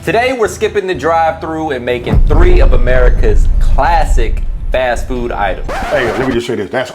Today we're skipping the drive-thru and making 3 of America's classic fast food items. Hey, let me just say this. That's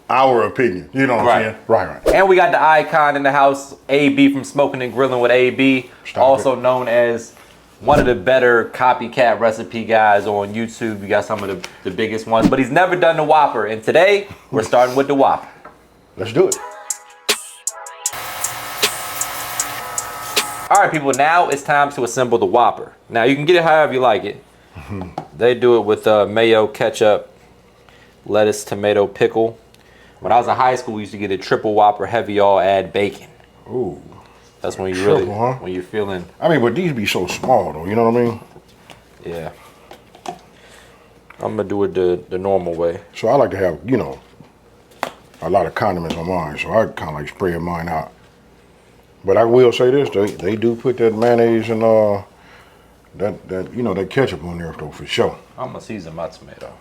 our opinion. You know what I'm saying? Right. And we got the icon in the house, AB from Smoking and Grilling with AB, also known as one of the better copycat recipe guys on YouTube. We got some of the biggest ones, but he's never done the Whopper. And today we're starting with the Whopper. Let's do it. All right, people, now it's time to assemble the Whopper. Now, you can get it however you like it. They do it with mayo, ketchup, lettuce, tomato, pickle. When I was in high school, we used to get a triple Whopper, heavy all, add bacon. Ooh. That's when you triple, really, huh? when you're feeling. I mean, but these be so small, though, you know what I mean? Yeah. I'm gonna do it the normal way. So I like to have, you know, a lot of condiments on mine, so I kind of like spread mine out. But I will say this, they do put that mayonnaise and that you know, that ketchup on there though, for sure. I'm gonna season my tomato.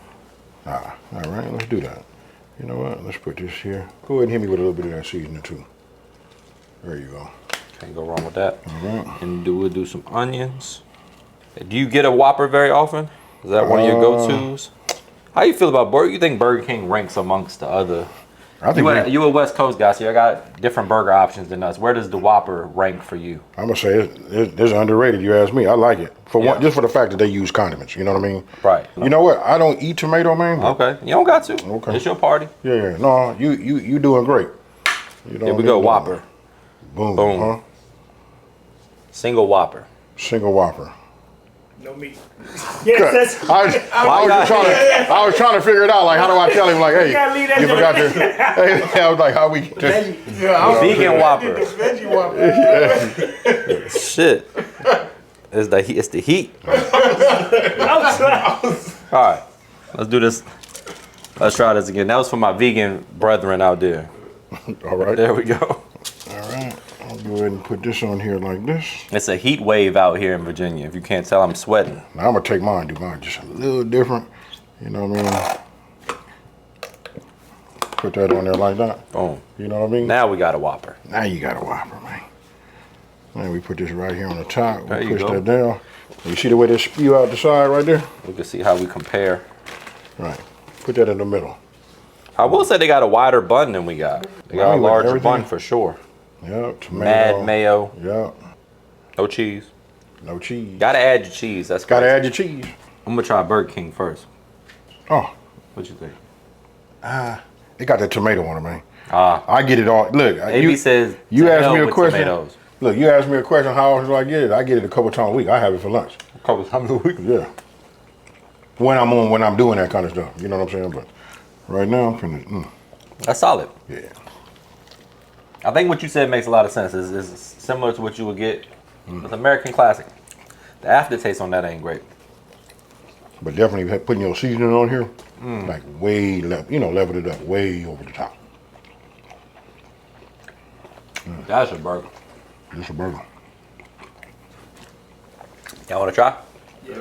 All right, let's do that. You know what? Let's put this here. Go ahead and hit me with a little bit of that seasoning too. There you go. Can't go wrong with that. All right. And we'll do some onions. Do you get a Whopper very often? Is that one of your go-tos? How you feel about Burger? You think Burger King ranks amongst the other? I think you a West Coast guy, so you got different burger options than us. Where does the Whopper rank for you? I'm gonna say it's underrated. You ask me. I like it one, just for the fact that they use condiments. You know what I mean? Right. You know what? I don't eat tomato, man. Okay. You don't got to. Okay. It's your party. Yeah. No, you doing great. You know Here we go. Whopper. Boom. Boom. Huh? Single Whopper. Single Whopper. No meat. Yes, that's. I was trying to figure it out. Like, how do I tell him? Like, hey, you forgot to. Hey, I was like, how we get this? Vegan Whopper. Veggie Whopper. Shit. It's the heat. All right. Let's do this. Let's try this again. That was for my vegan brethren out there. All right. There we go. All right. I'll go ahead and put this on here like this. It's a heat wave out here in Virginia. If you can't tell, I'm sweating. Now I'm gonna take mine, do mine just a little different. You know what I mean? Put that on there like that. Boom. You know what I mean? Now we got a Whopper. Now you got a Whopper, man. Now we put this right here on the top. There you push go. that down. You see the way they spew out the side right there? We can see how we compare. Right. Put that in the middle. I will say they got a wider bun than we got. They got a larger bun for sure. Yep. Tomato. Mad mayo. Yep. No cheese. No cheese. Gotta add your cheese. That's Gotta crazy. add your cheese. I'm gonna try Burger King first. Oh. What you think? They got that tomato on it, man. Ah. I get it all. Look, AB says you asked me a question. Tomatoes. Look, you asked me a question. How often do I get it? I get it a couple times a week. I have it for lunch. A couple times a week. Yeah. When I'm doing that kind of stuff. You know what I'm saying? But right now, I'm finna. That's solid. Yeah. I think what you said makes a lot of sense. It's similar to what you would get with American Classic. The aftertaste on that ain't great. But definitely putting your seasoning on here, like way level it up way over the top. That's a burger. It's a burger. Y'all want to try? Yeah.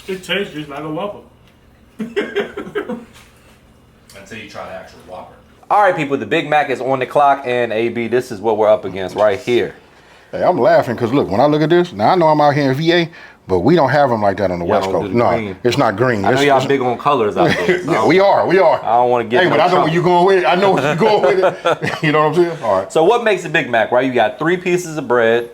It tastes just like a Whopper. Until you try the actual Whopper. All right, people, the Big Mac is on the clock, and AB, this is what we're up against right here. Hey, I'm laughing because look, when I look at this, now I know I'm out here in VA, but we don't have them like that on the West Coast. No, it's not green. I know y'all big on colors out there. So yeah, we are. I don't want to get. Hey, but I know where you're going with it. I know where you're going with it. You know what I'm saying? All right. So what makes a Big Mac, right? You got 3 pieces of bread,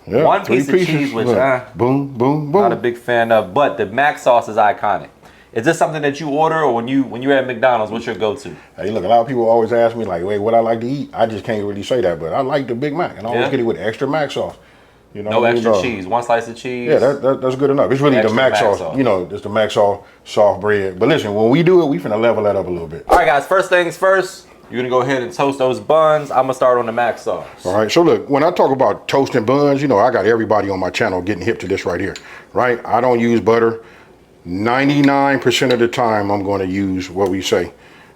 Yep, 1 piece of cheese, which boom, boom, boom. Not a big fan of, but the Mac sauce is iconic. Is this something that you order, or when you're at McDonald's, what's your go-to? Hey, look, a lot of people always ask me like, wait, what I like to eat? I just can't really say that, but I like the Big Mac, and I always get it with extra Mac sauce. You know, no extra cheese, 1 slice of cheese. Yeah, that's good enough. It's really the Mac sauce. You know, it's the Mac sauce, soft bread. But listen, when we do it, we finna level that up a little bit. All right, guys. First things first. You're gonna go ahead and toast those buns. I'm gonna start on the Mac sauce. All right. So look, when I talk about toasting buns, you know, I got everybody on my channel getting hip to this right here, right? I don't use butter. 99% of the time, I'm going to use what we say,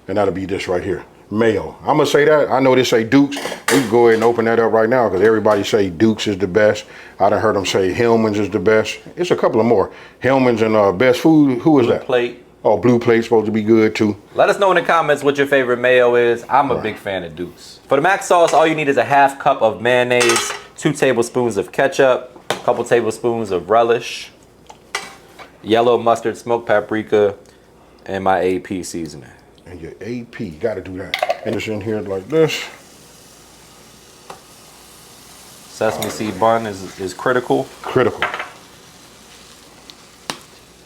and that'll be this right here. Mayo. I'm gonna say that. I know they say Dukes. We can go ahead and open that up right now because everybody say Dukes is the best. I done heard them say Hellman's is the best. It's a couple of more. Hellman's and Best Food. Who is that? Plate. Oh, blue plate's supposed to be good too. Let us know in the comments what your favorite mayo is. I'm a big fan of Duke's. For the mac sauce, all you need is a half cup of mayonnaise, 2 tablespoons of ketchup, a couple tablespoons of relish, yellow mustard, smoked paprika, and my AP seasoning. And your AP, you gotta do that. And it's in here like this. Sesame seed bun is critical. Critical.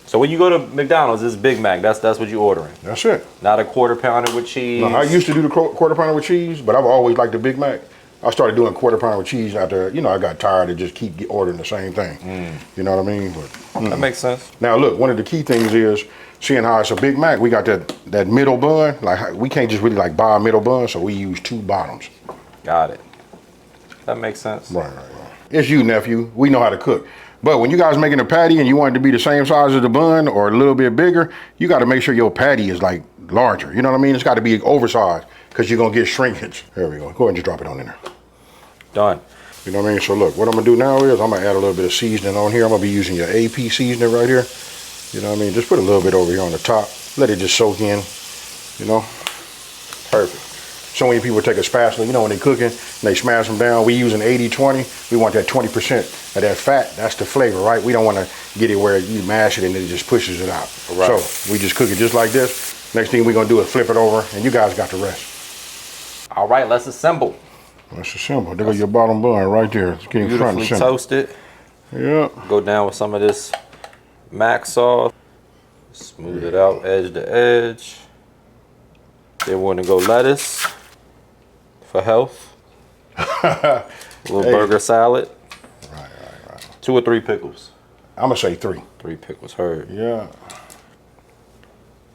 So when you go to McDonald's, it's Big Mac. That's what you're ordering. That's it. Not a quarter pounder with cheese. No, I used to do the quarter pounder with cheese, but I've always liked the Big Mac. I started doing quarter pounder with cheese after, I got tired of just keep ordering the same thing. You know what I mean? But, That makes sense. Now look, one of the key things is seeing how it's a Big Mac. We got that middle bun. Like we can't just really like buy a middle bun, so we use 2 bottoms. Got it. That makes sense. Right. It's you, nephew. We know how to cook. But when you guys making a patty and you want it to be the same size as the bun or a little bit bigger, you got to make sure your patty is like larger. You know what I mean? It's got to be oversized because you're going to get shrinkage. There we go. Go ahead and just drop it on in there. Done. You know what I mean? So look, what I'm going to do now is I'm going to add a little bit of seasoning on here. I'm going to be using your AP seasoning right here. You know what I mean? Just put a little bit over here on the top. Let it just soak in, Perfect. So many people take a spatula, when they're cooking, and they smash them down. We using 80-20. We want that 20% of that fat. That's the flavor, right? We don't want to get it where you mash it and it just pushes it out. Right. So we just cook it just like this. Next thing we're going to do is flip it over, and you guys got the rest. All right, let's assemble. That's assemble. There goes your bottom bun right there. It's getting front and Beautifully center. toasted. Yeah. Go down with some of this mac sauce. Smooth it out edge to edge. Then we're going to go lettuce for health. A little burger salad. Right. 2 or 3 pickles. I'm going to say 3. 3 pickles, heard. Yeah.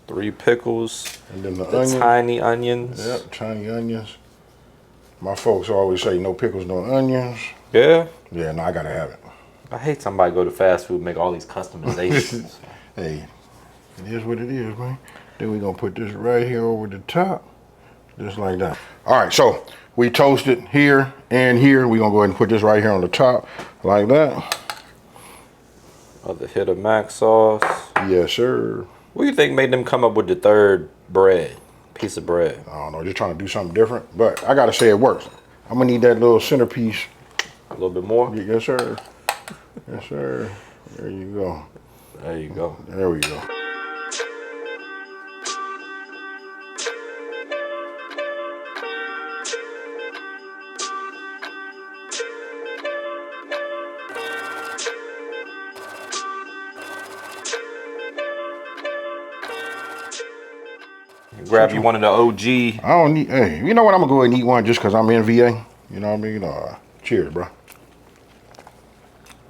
3 pickles. And then the The onion. tiny onions. Yep, tiny onions. My folks always say no pickles, no onions. Yeah. Yeah, no, I got to have it. I hate somebody go to fast food and make all these customizations. Hey, it is what it is, man. Then we're going to put this right here over the top. Just like that. All right, so we toasted here and here. We're going to go ahead and put this right here on the top like that. Another hit of mac sauce. Yes, sir. What do you think made them come up with the 3rd piece of bread? I don't know, just trying to do something different. But I got to say it works. I'm going to need that little centerpiece. A little bit more? Yes, sir. Yes, sir. There you go. There you go. There we go. Grab you one of the OG. I don't need, hey, you know what? I'm going to go ahead and eat one just because I'm in VA. You know what I mean? Cheers, bro.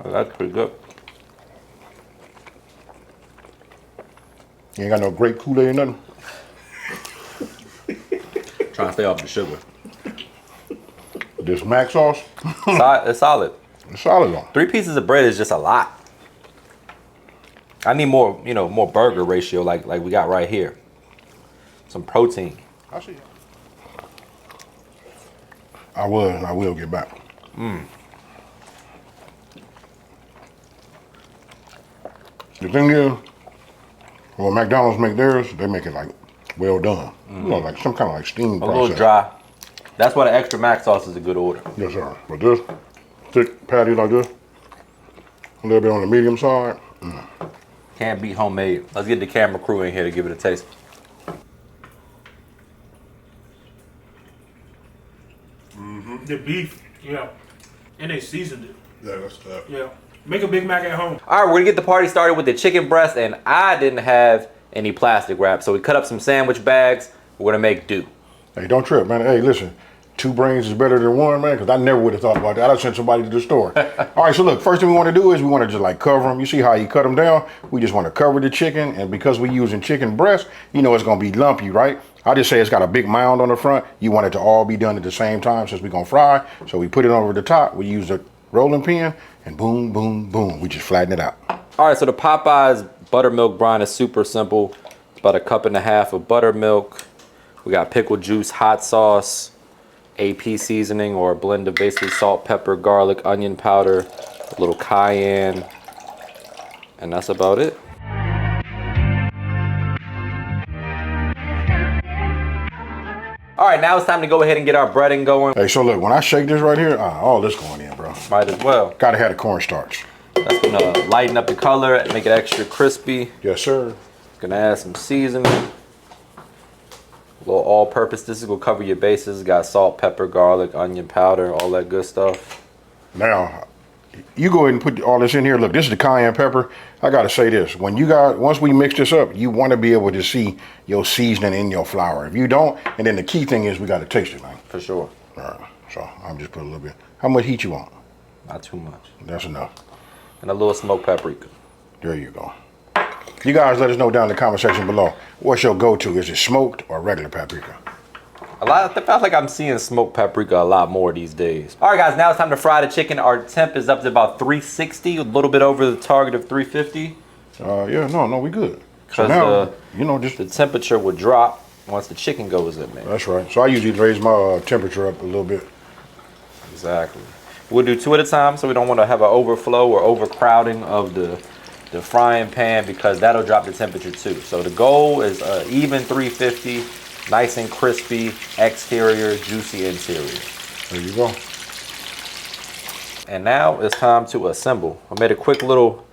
Oh, that's pretty good. You ain't got no grape Kool-Aid or nothing? Trying to stay off the sugar. This mac sauce, It's solid. it's solid on. 3 pieces of bread is just a lot. I need more, more burger ratio like we got right here. Some protein. I see. I will get back. The thing is, when McDonald's make theirs, they make it like well done. Like some kind of like steam A process. little dry. That's why the extra mac sauce is a good order. Yes, sir. But this thick patty like this, a little bit on the medium side. Can't beat homemade. Let's get the camera crew in here to give it a taste. The beef, yeah. And they seasoned it. Yeah, that's tough. Yeah. Make a Big Mac at home. All right, we're gonna get the party started with the chicken breast, and I didn't have any plastic wrap, so we cut up some sandwich bags. We're gonna make do. Hey, don't trip, man. Hey, listen. 2 brains is better than 1, man, because I never would have thought about that. I'd sent somebody to the store. All right, so look, first thing we want to do is we want to just like cover them. You see how you cut them down? We just want to cover the chicken, and because we're using chicken breast, it's going to be lumpy, right? I just say it's got a big mound on the front. You want it to all be done at the same time since we're going to fry. So we put it over the top. We use the rolling pin, and boom, boom, boom. We just flatten it out. All right, so the Popeyes buttermilk brine is super simple. It's about 1.5 cups of buttermilk. We got pickle juice, hot sauce, AP seasoning, or a blend of basically salt, pepper, garlic, onion powder, a little cayenne, and that's about it. All right, now it's time to go ahead and get our breading going. Hey, so look, when I shake this right here, all this going in, bro. Might as well. Gotta have the cornstarch. That's gonna lighten up the color, make it extra crispy. Yes, sir. Gonna add some seasoning. A little all-purpose. This is gonna cover your bases. Got salt, pepper, garlic, onion powder, all that good stuff. Now, you go ahead and put all this in here. Look, this is the cayenne pepper. I gotta say this: once we mix this up, you want to be able to see your seasoning in your flour. If you don't, and then the key thing is we gotta taste it, man. For sure. All right. So I'm just put a little bit. How much heat you want? Not too much. That's enough. And a little smoked paprika. There you go. You guys let us know down in the comment section below. What's your go-to? Is it smoked or regular paprika? I feel like I'm seeing smoked paprika a lot more these days. All right, guys, now it's time to fry the chicken. Our temp is up to about 360, a little bit over the target of 350. Yeah, no, we good. So Because now, you know, just the temperature will drop once the chicken goes in, man. that's right. So I usually raise my temperature up a little bit. Exactly. We'll do 2 at a time, so we don't want to have an overflow or overcrowding of the frying pan, because that'll drop the temperature too. So the goal is even 350, nice and crispy exterior, juicy interior. There you go. And now it's time to assemble. I made a quick little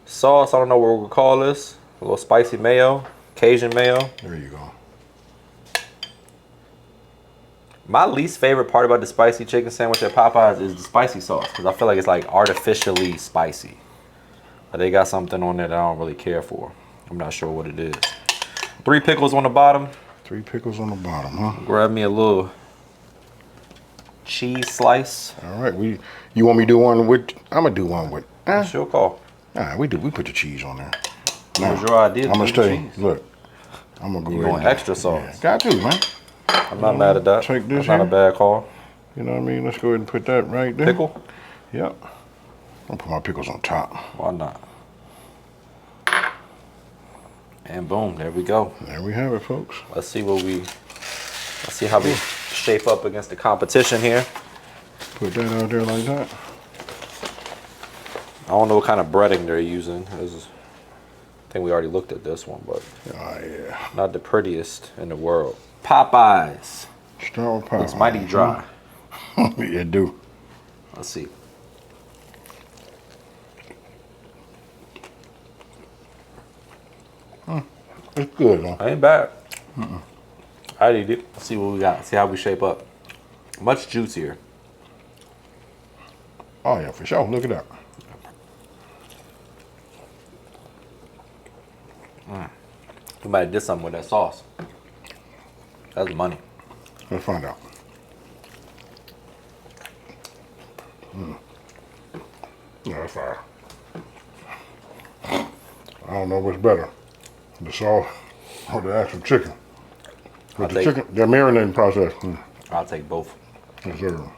sauce. I don't know what we'll call this. A little spicy mayo, Cajun mayo. There you go. My least favorite part about the spicy chicken sandwich at Popeyes is the spicy sauce, because I feel like it's like artificially spicy. But they got something on there that I don't really care for. I'm not sure what it is. 3 pickles on the bottom. 3 pickles on the bottom, huh? Grab me a little cheese slice. All right, you want me to do one with? I'm gonna do one with. What's your call? Nah, we put the cheese on there. What was your idea? I'm gonna Leave the stay. cheese. Look, I'm gonna go. You ahead going and- extra sauce? Yeah, got to, man. I'm not mad at that. Take this That's not a here. bad call. You know what I mean? Let's go ahead and put that right there. Pickle? Yep. I'm gonna put my pickles on top. Why not? And boom, there we go. There we have it, folks. Let's see how we shape up against the competition here. Put that out there like that. I don't know what kind of breading they're using. I think we already looked at this one, but Oh yeah. not the prettiest in the world. Popeyes. Start with pie. Looks mighty dry. It do. Let's see. It's good, huh? Ain't bad. I'd eat it. Let's see what we got. See how we shape up. Much juicier. Oh yeah, for sure. Look at that. We might have did something with that sauce. That's money. Let's find out. Yeah, that's fire. I don't know what's better, the sauce or the actual chicken. But the chicken, the marinating process. I'll take both. Yes, sir.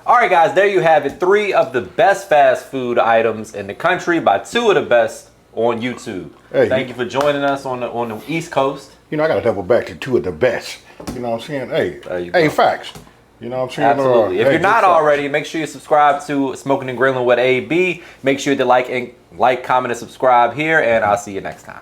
All right, guys, there you have it. 3 of the best fast food items in the country by 2 of the best on YouTube. Hey, Thank you for joining us on the East Coast. You know, I got to double back to 2 of the best. You know what I'm saying? There you Hey, go. facts. You know what I'm saying? Absolutely. If Hey, you're not good facts. already, make sure you subscribe to Smoking and Grilling with AB. Make sure to like, comment, and subscribe here, and I'll see you next time.